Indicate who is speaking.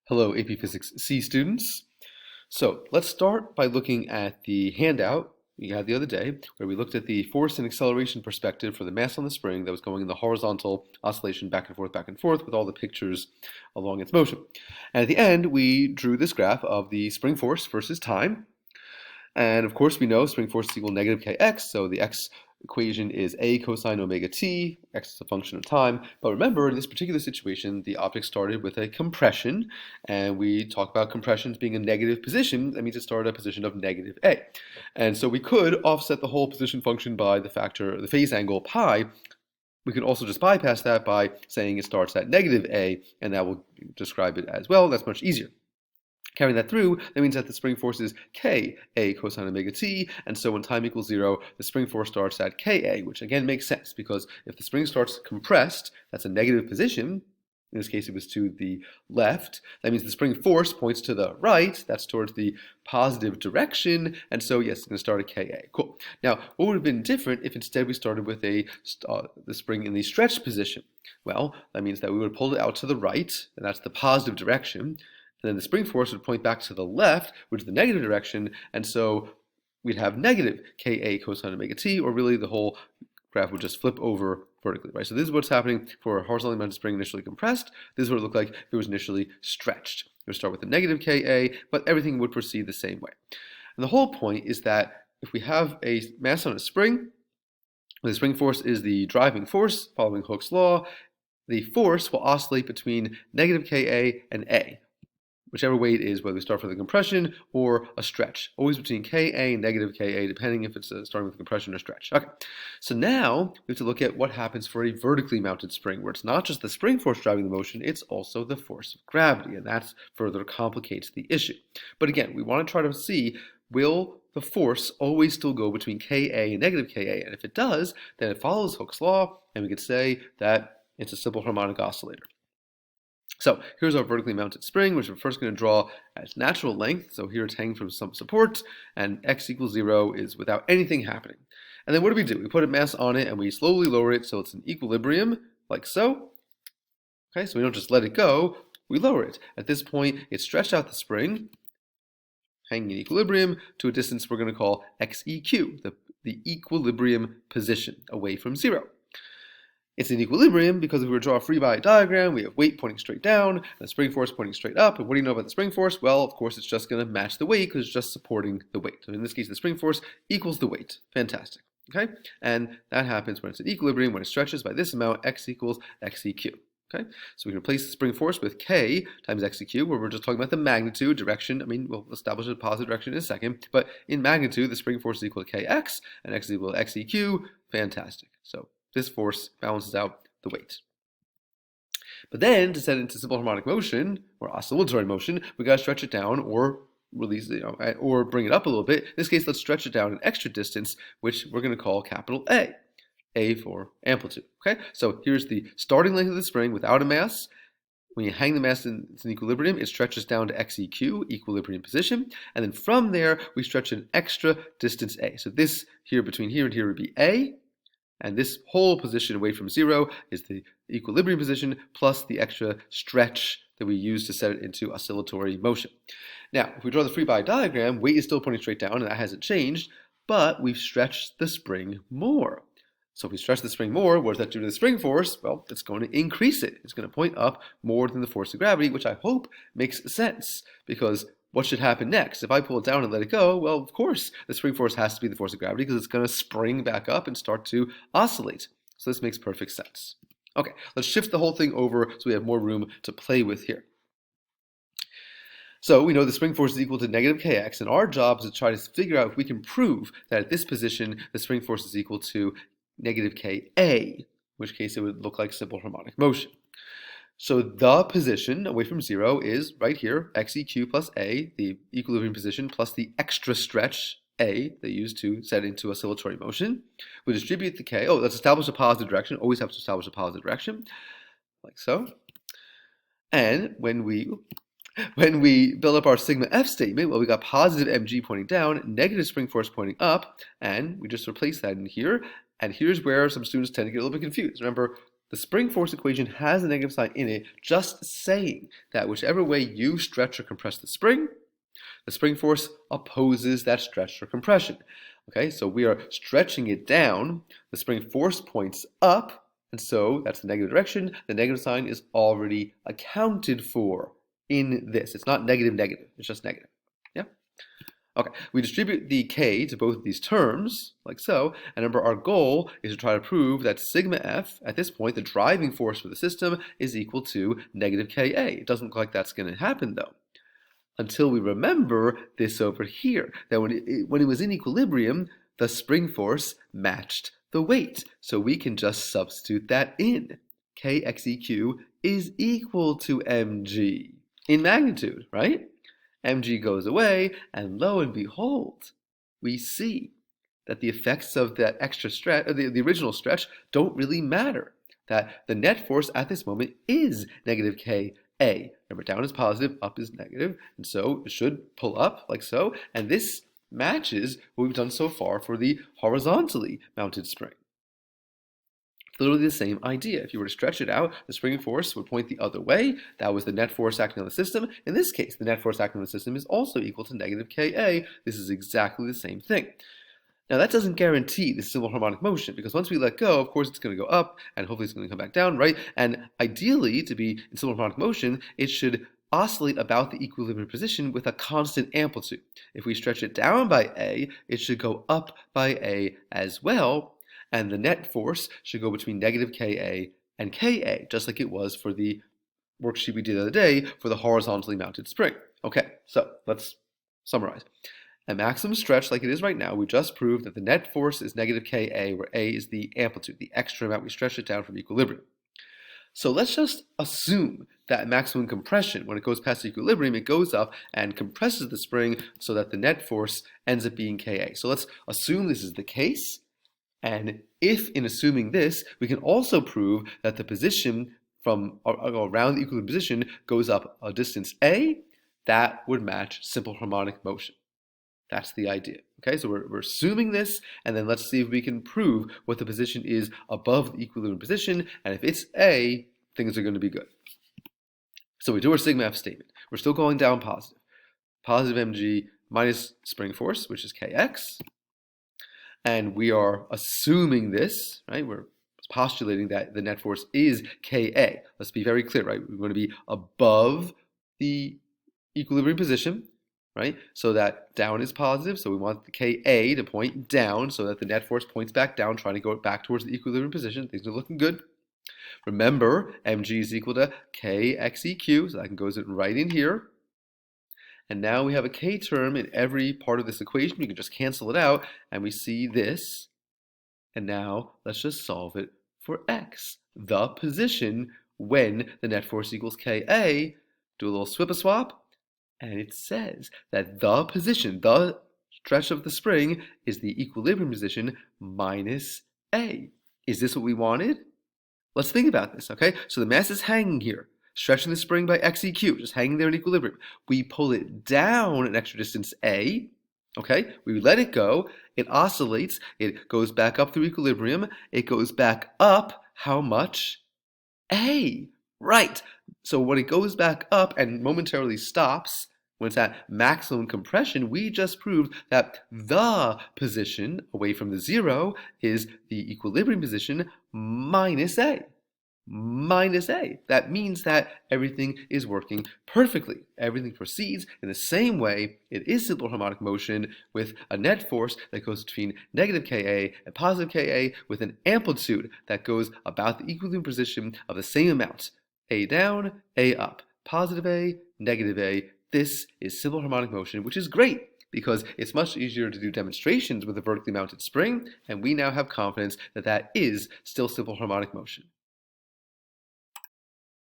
Speaker 1: Hello, AP Physics C students. So let's start by looking at the handout we had the other day, where we looked at the force and acceleration perspective for the mass on the spring that was going in the horizontal oscillation back and forth with all the pictures along its motion. And at the end, we drew this graph of the spring force versus time. And of course, we know spring force is equal to negative kx, so the x equation is a cosine omega t, x is a function of time. But remember, in this particular situation, the object started with a compression, and we talk about compressions being a negative position. That means it started at a position of negative a. And so we could offset the whole position function by the factor, the phase angle pi. We could also just bypass that by saying it starts at negative a, and that will describe it as well. That's much easier. Carrying that through, that means that the spring force is K A cosine omega t, and so when time equals 0, the spring force starts at Ka, which again makes sense, because if the spring starts compressed, that's a negative position. In this case, it was to the left. That means the spring force points to the right. That's towards the positive direction, and so yes, it's going to start at Ka. Cool. Now, what would have been different if instead we started with the spring in the stretched position? Well, that means that we would pull it out to the right, and that's the positive direction. And then the spring force would point back to the left, which is the negative direction, and so we'd have negative Ka cosine omega t, or really the whole graph would just flip over vertically, right? So this is what's happening for a horizontally mounted spring initially compressed. This is what it looked like if it was initially stretched. It would start with the negative Ka, but everything would proceed the same way. And the whole point is that if we have a mass on a spring, the spring force is the driving force, following Hooke's law, the force will oscillate between negative Ka and A, whichever way it is, whether we start from the compression or a stretch. Always between Ka and negative Ka, depending if it's starting with a compression or stretch. Okay, so now we have to look at what happens for a vertically mounted spring, where it's not just the spring force driving the motion, it's also the force of gravity, and that further complicates the issue. But again, we want to try to see, will the force always still go between Ka and negative Ka? And if it does, then it follows Hooke's law, and we could say that it's a simple harmonic oscillator. So here's our vertically mounted spring, which we're first going to draw as natural length. So here it's hanging from some support, and x equals 0 is without anything happening. And then what do? We put a mass on it, and we slowly lower it so it's in equilibrium, like so. Okay, so we don't just let it go, we lower it. At this point, it's stretched out the spring, hanging in equilibrium, to a distance we're going to call xeq, the equilibrium position, away from 0. It's in equilibrium because if we were to draw a free body diagram, we have weight pointing straight down and the spring force pointing straight up. And what do you know about the spring force? Well, of course, it's just going to match the weight because it's just supporting the weight. So in this case, the spring force equals the weight. Fantastic. Okay? And that happens when it's in equilibrium, when it stretches by this amount, x equals xeq. Okay? So we can replace the spring force with k times xeq, where we're just talking about the magnitude, direction. I mean, we'll establish a positive direction in a second. But in magnitude, the spring force is equal to kx, and x is equal to xeq. Fantastic. So this force balances out the weight. But then, to set it into simple harmonic motion, or oscillatory motion, we got to stretch it down or release it, or bring it up a little bit. In this case, let's stretch it down an extra distance, which we're going to call capital A for amplitude. Okay, so here's the starting length of the spring without a mass. When you hang the mass in equilibrium, it stretches down to xeq, equilibrium position, and then from there, we stretch an extra distance A. So this here, between here and here, would be A, and this whole position away from 0 is the equilibrium position plus the extra stretch that we use to set it into oscillatory motion. Now, if we draw the free body diagram, weight is still pointing straight down, and that hasn't changed, but we've stretched the spring more. So if we stretch the spring more, what does that do to the spring force? Well, it's going to increase it. It's going to point up more than the force of gravity, which I hope makes sense, because what should happen next? If I pull it down and let it go, well, of course, the spring force has to be the force of gravity because it's going to spring back up and start to oscillate. So this makes perfect sense. Okay, let's shift the whole thing over so we have more room to play with here. So we know the spring force is equal to negative kx, and our job is to try to figure out if we can prove that at this position, the spring force is equal to negative Ka, in which case it would look like simple harmonic motion. So the position away from 0 is right here, xeq plus A, the equilibrium position, plus the extra stretch A they use to set into oscillatory motion. We distribute the K. Oh, let's establish a positive direction. Always have to establish a positive direction, like so. And when we build up our sigma F statement, well, we got positive mg pointing down, negative spring force pointing up, and we just replace that in here. And here's where some students tend to get a little bit confused. Remember, The spring force equation has a negative sign in it, just saying that whichever way you stretch or compress the spring force opposes that stretch or compression. Okay, so we are stretching it down, the spring force points up, and so that's the negative direction. The negative sign is already accounted for in this. It's not negative, negative, it's just negative. Yeah? Okay, we distribute the k to both of these terms, like so, and remember our goal is to try to prove that sigma f, at this point, the driving force for the system, is equal to negative ka. It doesn't look like that's going to happen, though, until we remember this over here, that when it was in equilibrium, the spring force matched the weight. So we can just substitute that in. Kxeq is equal to mg in magnitude, right? Mg goes away, and lo and behold, we see that the effects of that extra stretch, the original stretch, don't really matter. That the net force at this moment is negative Ka. Remember, down is positive, up is negative, and so it should pull up like so, and this matches what we've done so far for the horizontally mounted spring. Literally the same idea. If you were to stretch it out, the spring force would point the other way. That was the net force acting on the system. In this case, the net force acting on the system is also equal to negative Ka. This is exactly the same thing. Now that doesn't guarantee the simple harmonic motion, because once we let go, of course it's going to go up, and hopefully it's going to come back down, right? And ideally, to be in simple harmonic motion, it should oscillate about the equilibrium position with a constant amplitude. If we stretch it down by A, it should go up by A as well, and the net force should go between negative Ka and Ka, just like it was for the worksheet we did the other day for the horizontally mounted spring. Okay, so let's summarize. At maximum stretch, like it is right now, we just proved that the net force is negative Ka, where A is the amplitude, the extra amount we stretch it down from equilibrium. So let's just assume that at maximum compression, when it goes past equilibrium, it goes up and compresses the spring so that the net force ends up being Ka. So let's assume this is the case. And if, in assuming this, we can also prove that the position from around the equilibrium position goes up a distance A, that would match simple harmonic motion. That's the idea. Okay, so we're assuming this, and then let's see if we can prove what the position is above the equilibrium position, and if it's A, things are going to be good. So we do our sigma f statement. We're still going down positive. Positive mg minus spring force, which is kx. And we are assuming this, right? We're postulating that the net force is Ka. Let's be very clear, right? We're going to be above the equilibrium position, right? So that down is positive, so we want the Ka to point down so that the net force points back down, trying to go back towards the equilibrium position. Things are looking good. Remember, mg is equal to Kxeq, so that goes right in here. And now we have a k term in every part of this equation. We can just cancel it out, and we see this. And now let's just solve it for x, the position when the net force equals Ka. Do a little swap, and it says that the position, the stretch of the spring, is the equilibrium position minus A. Is this what we wanted? Let's think about this, okay? So the mass is hanging here, stretching the spring by Xeq, just hanging there in equilibrium. We pull it down an extra distance A, okay? We let it go, it oscillates, it goes back up through equilibrium, it goes back up, how much? A, right. So when it goes back up and momentarily stops, when it's at maximum compression, we just proved that the position away from the zero is the equilibrium position minus A. Minus A. That means that everything is working perfectly. Everything proceeds in the same way. It is simple harmonic motion with a net force that goes between negative Ka and positive Ka with an amplitude that goes about the equilibrium position of the same amount. A down, A up. Positive A, negative A. This is simple harmonic motion, which is great because it's much easier to do demonstrations with a vertically mounted spring, and we now have confidence that that is still simple harmonic motion.